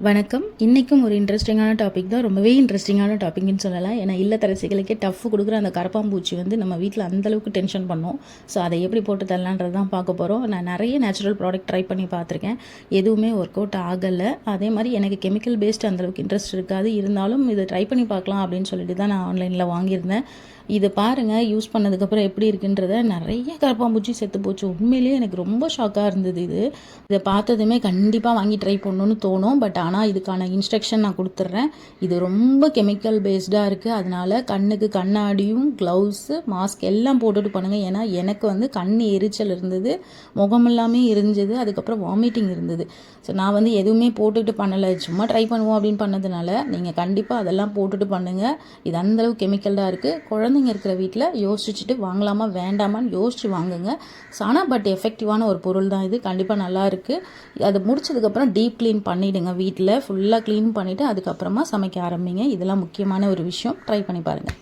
வணக்கம். இன்றைக்கும் ஒரு இன்ட்ரெஸ்டிங்கான டாபிக் தான். ரொம்பவே இன்ட்ரெஸ்டிங்கான டாபிக்னு சொல்லலாம். ஏன்னா இல்லத்தரசிகளுக்கே டஃப் கொடுக்குற அந்த கரப்பாம்பூச்சி நம்ம வீட்டில் அந்தளவுக்கு டென்ஷன் பண்ணோம். ஸோ அதை எப்படி போட்டு தரலான்றது தான் பார்க்க போகிறோம். நான் நிறைய நேச்சுரல் ப்ராடக்ட் ட்ரை பண்ணி பார்த்துருக்கேன். எதுவுமே ஒர்க் அவுட் ஆகலை. அதே மாதிரி எனக்கு கெமிக்கல் பேஸ்டு அந்தளவுக்கு இன்ட்ரெஸ்ட் இருக்காது. இருந்தாலும் இதை ட்ரை பண்ணி பார்க்கலாம் அப்படின்னு சொல்லிட்டு தான் நான் ஆன்லைனில் வாங்கியிருந்தேன். இதை பாருங்கள், யூஸ் பண்ணதுக்கப்புறம் எப்படி இருக்குன்றத. நிறைய கரப்பாம்பூச்சி செத்து போச்சு. உண்மையிலேயே எனக்கு ரொம்ப ஷாக்காக இருந்தது. இதை பார்த்ததுமே கண்டிப்பாக வாங்கி ட்ரை பண்ணணும்னு தோணும். பட் ஆனால் இதுக்கான இன்ஸ்ட்ரக்ஷன் நான் கொடுத்துட்றேன். இது ரொம்ப கெமிக்கல் பேஸ்டாக இருக்குது. அதனால் கண்ணுக்கு கண்ணாடியும் க்ளவுஸு மாஸ்க் எல்லாம் போட்டுட்டு பண்ணுங்கள். ஏன்னா எனக்கு கண் எரிச்சல் இருந்தது, முகம் எல்லாமே எரிஞ்சது, அதுக்கப்புறம் வாமிட்டிங் இருந்தது. ஸோ நான் எதுவுமே போட்டுக்கிட்டு பண்ணலை, சும்மா ட்ரை பண்ணுவோம் அப்படின்னு பண்ணதுனால நீங்கள் கண்டிப்பாக அதெல்லாம் போட்டுட்டு பண்ணுங்கள். இது அந்தளவு கெமிக்கல்டாக இருக்குது. குழந்தைங்க இருக்கிற வீட்டில் யோசிச்சுட்டு வாங்கலாமா வேண்டாமான்னு யோசிச்சு வாங்குங்க. ஆனால் பட் எஃபெக்டிவான ஒரு பொருள் தான் இது. கண்டிப்பாக நல்லா இருக்குது. அது முடிச்சதுக்கப்புறம் டீப் க்ளீன் பண்ணிவிடுங்க. வீட்டில் ஃபுல்லாக க்ளீன் பண்ணிவிட்டு அதுக்கப்புறமா சமைக்க ஆரம்பிங்க. இதெல்லாம் முக்கியமான ஒரு விஷயம். ட்ரை பண்ணி பாருங்கள்.